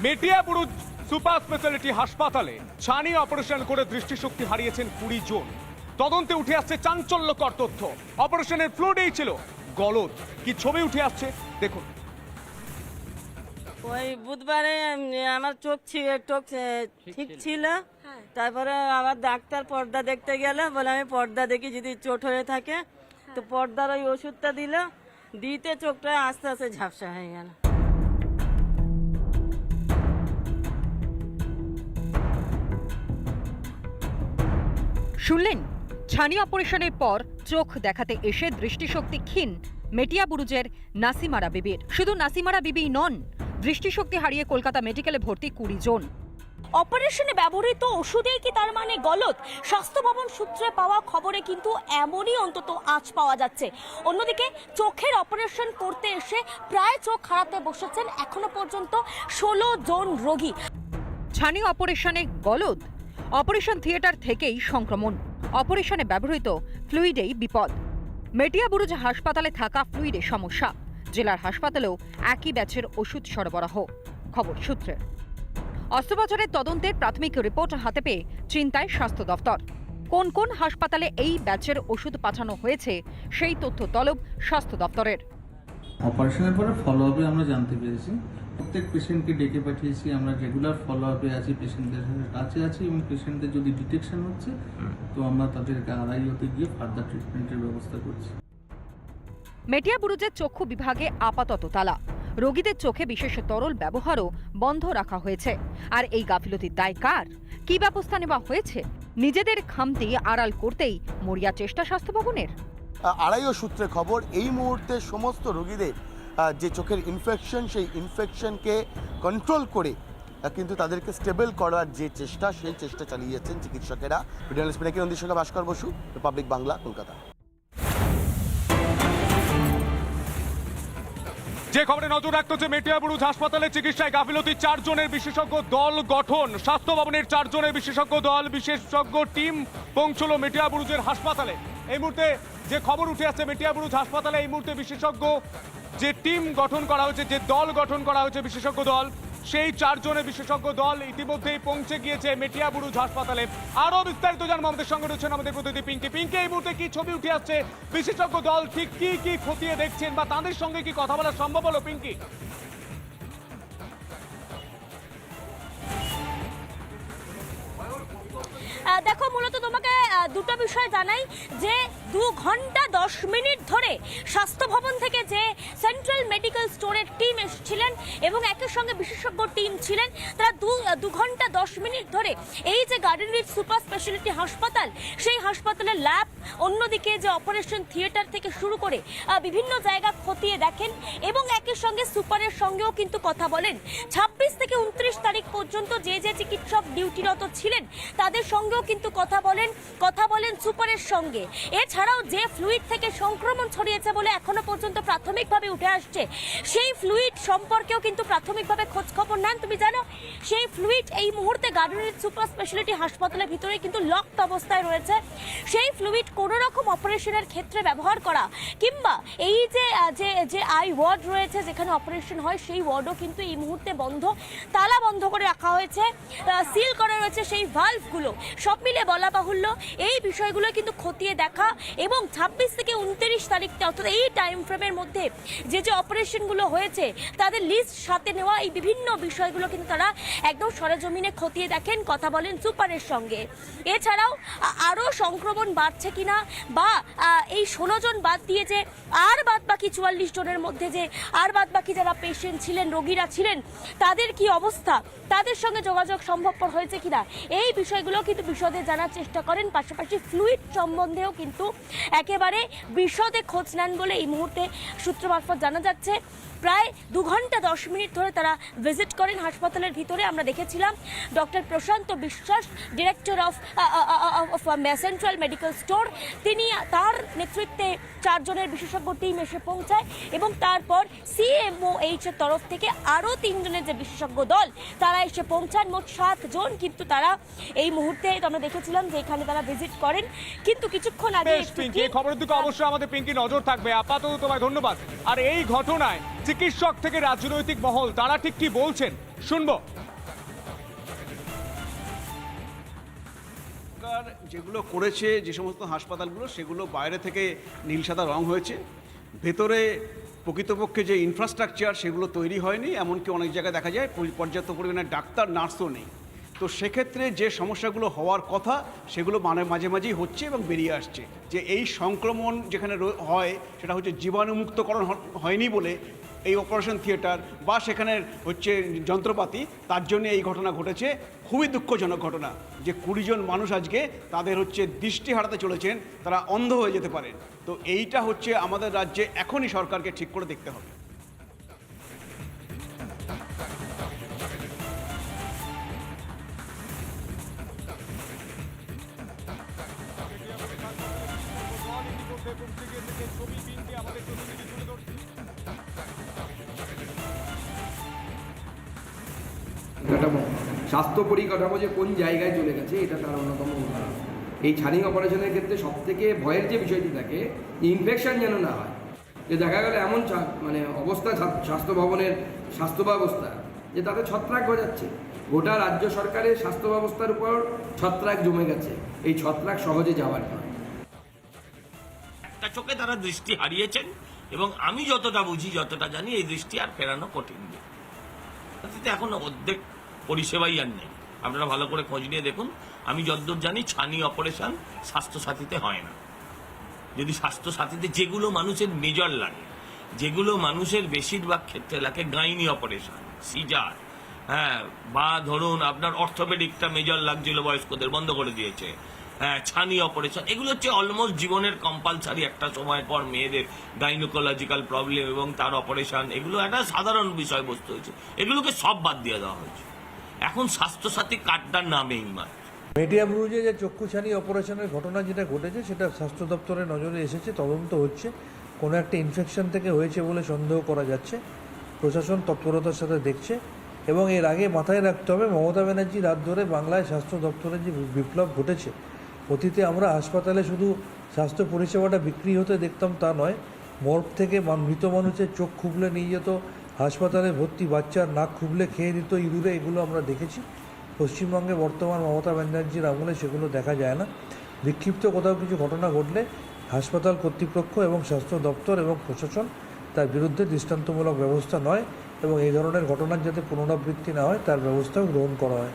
Metiabruz super speciality হাসপাতালে ছানি operation করে দৃষ্টিশক্তি হারিয়েছেন 20 জন। তদন্তে উঠে আসছে চাঞ্চল্যকর তথ্য। অপারেশনের ফ্লুইডেই ছিল গলদ। কি ছবি উঠে আসছে দেখুন। ওই বুধবারে আমার চোখ ঠিক ছিল, তারপরে আবার ডাক্তার পর্দা দেখতে গেল, বলে আমি পর্দা দেখি যদি চোট হয়ে থাকে তো পর্দার ওই ওষুধটা দিল, দিতে চোখটা আস্তে আস্তে ঝাপসা হয়ে গেল। শুনলেন, ছানি অপারেশনের পর চোখ দেখাতে এসে দৃষ্টিশক্তি ক্ষীণ মেটিয়াবুরুজের নাসিমারা বিবির। শুধু নাসিমারা বিবিই নন, দৃষ্টিশক্তি হারিয়ে কলকাতা মেডিকেলে ভর্তি 20 জন। অপারেশনে ব্যবহৃত ওষুধেই কি তার মানে গলদ? স্বাস্থ্য ভবন সূত্রে পাওয়া খবরে কিন্তু এমনই অন্তত আঁচ পাওয়া যাচ্ছে। অন্যদিকে চোখের অপারেশন করতে এসে প্রায় চোখ হারাতে বসেছেন এখনো পর্যন্ত 16 জন রোগী। ছানি অপারেশনে গলদ, অপারেশন থিয়েটার থেকেই সংক্রমণ, অপারেশনে ব্যবহৃত ফ্লুইডেই বিপদ। মেটিয়াবুরুজ হাসপাতালে থাকা ফ্লুইডে সমস্যা, জেলার হাসপাতালেও একই ব্যাচের ওষুধ সরবরাহ। খবর সূত্রে অস্ত্রোপচারের তদন্তের প্রাথমিক রিপোর্ট হাতে পেয়ে চিন্তায় স্বাস্থ্য দফতর। কোন কোন হাসপাতালে এই ব্যাচের ওষুধ পাঠানো হয়েছে সেই তথ্য তলব স্বাস্থ্য দফতরের। অপারেশনের পরে ফলো আপে আমরা জানতে পেরেছি প্রত্যেক পেশেন্টকে ডেকে পাঠিয়েছি। আমরা রেগুলার ফলো আপে আছি, পেশেন্টদের কাছে আছি এবং পেশেন্টদের যদি ডিটেকশন হচ্ছে তো আমরা তাদেরকে আড়াইতে গিয়ে ফার্দার ট্রিটমেন্টের ব্যবস্থা করছি। মেটিয়াবুরুজের চক্ষু বিভাগে আপাতত তালা, রোগীদের চোখে বিশেষ তরল ব্যবহারও বন্ধ রাখা হয়েছে। আর এই গাফিলতির দায় কার? কি ব্যবস্থা নেওয়া হয়েছে? নিজেদের খামতি আড়াল করতেই মরিয়া চেষ্টা স্বাস্থ্য ভবনের। আড়াইও সূত্রে খবর, এই মুহূর্তে সমস্ত রোগীদের যে চোখের ইনফেকশন, সেই ইনফেকশনকে কন্ট্রোল করে কিন্তু তাদেরকে স্টেবল করার যে চেষ্টা, সেই চেষ্টা চালিয়ে যাচ্ছেন চিকিৎসকেরা। ভিডিও স্পিনাকি নন্দীর সঙ্গে ভাস্কর বসু, রিপাবলিক বাংলা, কলকাতা। যে খবরে নজর রাখতে হচ্ছে, মেটিয়াবুরুজ হাসপাতালে চিকিৎসায় গাফিলতি, 4 জনের বিশেষজ্ঞ দল গঠন। স্বাস্থ্য ভবনের 4 জনের বিশেষজ্ঞ দল, বিশেষজ্ঞ টিম পৌঁছলো মেটিয়াবুরুজের হাসপাতালে। এই মুহূর্তে যে খবর উঠে আসছে, মেটিয়াবুরুজ হাসপাতালে এই মুহূর্তে বিশেষজ্ঞ যে টিম গঠন করা হয়েছে, যে দল গঠন করা হয়েছে বিশেষজ্ঞ দল, সেই 4 জনের বিশেষজ্ঞ দল ইতিমধ্যেই পৌঁছে গিয়েছে মেটিয়াবুরুজ হাসপাতালে। আরো বিস্তারিত জানবো, আমাদের সঙ্গে রয়েছেন আমাদের প্রতিনিধি পিঙ্কি। পিঙ্কি, এই মুহূর্তে কি ছবি উঠে আসছে? বিশেষজ্ঞ দল ঠিক কি কি খতিয়ে দেখছেন বা তাদের সঙ্গে কি কথা বলা সম্ভব হলো পিঙ্কি? দেখো, মূলত তোমাকে দুটো বিষয় জানাই যে 2 ঘন্টা 10 মিনিট ধরে স্বাস্থ্য ভবন থেকে যে সেন্ট্রাল মেডিকেল স্টোরের টিম এসেছিলেন এবং একই সঙ্গে বিশেষজ্ঞ টিম ছিলেন, তারা 2 ঘন্টা 10 মিনিট ধরে এই যে গার্ডেন রিচ সুপার স্পেশালিটি হাসপাতাল, সেই হাসপাতালের ল্যাব, অন্যদিকে যে অপারেশন থিয়েটার থেকে শুরু করে বিভিন্ন জায়গা খতিয়ে দেখেন এবং একই সঙ্গে সুপারের সঙ্গেও কিন্তু কথা বলেন। 26 থেকে 29 তারিখ পর্যন্ত যে যে চিকিৎসক ডিউটিরত ছিলেন তাদের সঙ্গেও কিন্তু কথা বলেন সুপারের সঙ্গে। এছাড়াও যে ফ্লুইড থেকে সংক্রমণ ছড়িয়েছে বলে এখনো পর্যন্ত প্রাথমিকভাবে উঠে আসছে, সেই ফ্লুইড সম্পর্কেও কিন্তু প্রাথমিকভাবে খোঁজ খবর নেন। তুমি জানো, সেই ফ্লুইড এই মুহূর্তে গার্ডেন রিচ সুপার স্পেশালিটি হাসপাতালের ভিতরে কিন্তু লকড অবস্থায় রয়েছে। সেই ফ্লুইড কোনো রকম অপারেশনের ক্ষেত্রে ব্যবহার করা কিংবা এই যে আই ওয়ার্ড রয়েছে যেখানে অপারেশন হয়, সেই ওয়ার্ডও কিন্তু এই মুহূর্তে বন্ধ, তালা বন্ধ করে রাখা হয়েছে, সিল করা রয়েছে সেই ভালভগুলো। সব মিলে বলা বাহুল্য, এই বিষয়গুলো কিন্তু খতিয়ে দেখা এবং 26 থেকে 29 তারিখটা, অর্থাৎ এই টাইম ফ্রেমের মধ্যে যে যে অপারেশনগুলো হয়েছে তাদের লিস্ট সাথে নেওয়া, এই বিভিন্ন বিষয়গুলো কিন্তু তারা একদম সরেজমিনে খতিয়ে দেখেন, কথা বলেন সুপারের সঙ্গে। এছাড়াও আরও সংক্রমণ বাড়ছে কিনা বা এই 16 জন বাদ দিয়ে যে আর বাদ বাকি 44 জনের মধ্যে যে আর বাদ বাকি যারা পেশেন্ট ছিলেন, রোগীরা ছিলেন, তাদের কি অবস্থা, তাদের সঙ্গে যোগাযোগ সম্ভবপর হয়েছে কিনা, এই বিষয়গুলো কিন্তু বিশদে জানার চেষ্টা করেন। পাশাপাশি ফ্লুইড সম্বন্ধেও কিন্তু একেবারে বিশদে খোঁজ নেন বলে এই মুহূর্তে সূত্র মারফত জানা যাচ্ছে। প্রায় 2 ঘন্টা 10 মিনিট ধরে তারা ভিজিট করেন হাসপাতালের ভিতরে। আমরা দেখেছিলাম ডক্টর প্রশান্ত বিশ্বাস, director of central medical store, তিনি তার নেতৃত্বে 4 জনের বিশেষজ্ঞ টিম এসে পৌঁছায় এবং তারপর CMOH এর তরফ থেকে আরও 3 জনের যে বিশেষজ্ঞ দল তারা এসে পৌঁছান। মোট 7 জন কিন্তু তারা এই মুহূর্তে আমরা দেখেছিলাম যে এখানে তারা ভিজিট করেন। কিন্তু কিছুক্ষণ আগে খবরের দিকে অবশ্যই আমাদের পিঙ্কি নজর থাকবে। আপাতত তোমায় ধন্যবাদ। আর এই ঘটনায় চিকিৎসক থেকে রাজনৈতিক মহল তারা ঠিক কি বলছেন শুনবো। সরকার যেগুলো করেছে, যে সমস্ত হাসপাতালগুলো, সেগুলো বাইরে থেকে নীল সাদা রং হয়েছে, ভেতরে প্রকৃতপক্ষে যে ইনফ্রাস্ট্রাকচার সেগুলো তৈরি হয়নি। এমনকি অনেক জায়গায় দেখা যায় পর্যাপ্ত পরিমাণে ডাক্তার নার্সও নেই। তো সেক্ষেত্রে যে সমস্যাগুলো হওয়ার কথা সেগুলো মাঝে মাঝেই হচ্ছে এবং বেরিয়ে আসছে। যে এই সংক্রমণ যেখানে হয় সেটা হচ্ছে জীবাণুমুক্তকরণ হয়নি বলে এই অপারেশন থিয়েটার বা সেখানের হচ্ছে যন্ত্রপাতি, তার জন্য এই ঘটনা ঘটেছে। খুবই দুঃখজনক ঘটনা যে 20 জন মানুষ আজকে তাদের হচ্ছে দৃষ্টি হারাতে চলেছেন, তারা অন্ধ হয়ে যেতে পারেন। তো এইটা হচ্ছে আমাদের রাজ্যে এখনই সরকারকে ঠিক করে দেখতে হবে। কাঠামো, স্বাস্থ্য পরিকাঠামো যে কোন জায়গায় চলে গেছে এটা তার অন্যতম উদাহরণ। এই ছানিং অপারেশনের ক্ষেত্রে সবথেকে ভয়ের যে বিষয়টি থাকে, ইনফেকশন যেন না হয়। যে দেখা গেল এমন মানে অবস্থা স্বাস্থ্য ভবনের স্বাস্থ্য ব্যবস্থা যে তাতে ছত্রাক গজাচ্ছে। গোটা রাজ্য সরকারের স্বাস্থ্য ব্যবস্থার উপর ছত্রাক জমে গেছে, এই ছত্রাক সহজে যাওয়ার নয়। একটা চোখে তারা দৃষ্টি হারিয়েছেন এবং আমি যতটা বুঝি, যতটা জানি, এই দৃষ্টি আর ফেরানো কঠিন। এখন অর্ধেক পরিষেবাই আর নেই। আপনারা ভালো করে খোঁজ নিয়ে দেখুন। আমি যতদূর জানি ছানি অপারেশন স্বাস্থ্যসাথীতে হয় না। যদি স্বাস্থ্যসাথীতে যেগুলো মানুষের মেজর লাগে, যেগুলো মানুষের বেশিরভাগ ক্ষেত্রে লাগে, গাইনি অপারেশন, সিজার, হ্যাঁ, বা ধরুন আপনার অর্থোপেডিকটা মেজর লাগছিল বয়স্কদের, বন্ধ করে দিয়েছে, হ্যাঁ, ছানি অপারেশন, এগুলো হচ্ছে অলমোস্ট জীবনের কম্পালসারি। একটা সময় পর মেয়েদের গাইনোকোলজিক্যাল প্রবলেম এবং তার অপারেশন, এগুলো একটা সাধারণ বিষয়বস্তু হয়েছে। এগুলোকে সব বাদ দিয়ে দেওয়া হয়েছে। এখন স্বাস্থ্যসাথী কার্ডটার নামেই মাত্র। মেটিয়াবুরুজে যে চক্ষুছানি অপারেশনের ঘটনা যেটা ঘটেছে সেটা স্বাস্থ্য দপ্তরের নজরে এসেছে, তদন্ত হচ্ছে। কোনো একটা ইনফেকশন থেকে হয়েছে বলে সন্দেহ করা যাচ্ছে। প্রশাসন তৎপরতার সাথে দেখছে এবং এর আগে মাথায় রাখতে হবে, মমতা ব্যানার্জির হাত ধরে বাংলায় স্বাস্থ্য দপ্তরের যে বিপ্লব ঘটেছে, অতীতে আমরা হাসপাতালে শুধু স্বাস্থ্য পরিষেবাটা বিক্রি হতে দেখতাম তা নয়, মর্গ থেকে মৃত মানুষের চোখ খুবলে নিয়ে যেত, হাসপাতালে ভর্তি বাচ্চার নাক খুবলে খেয়ে দিত ইঁদুরে, এগুলো আমরা দেখেছি। পশ্চিমবঙ্গে বর্তমান মমতা ব্যানার্জির আমলে সেগুলো দেখা যায় না। বিক্ষিপ্ত কোথাও কিছু ঘটনা ঘটলে হাসপাতাল কর্তৃপক্ষ এবং স্বাস্থ্য দপ্তর এবং প্রশাসন তার বিরুদ্ধে দৃষ্টান্তমূলক ব্যবস্থা নয় এবং এই ধরনের ঘটনার যাতে পুনরাবৃত্তি না হয় তার ব্যবস্থাও গ্রহণ করা হয়।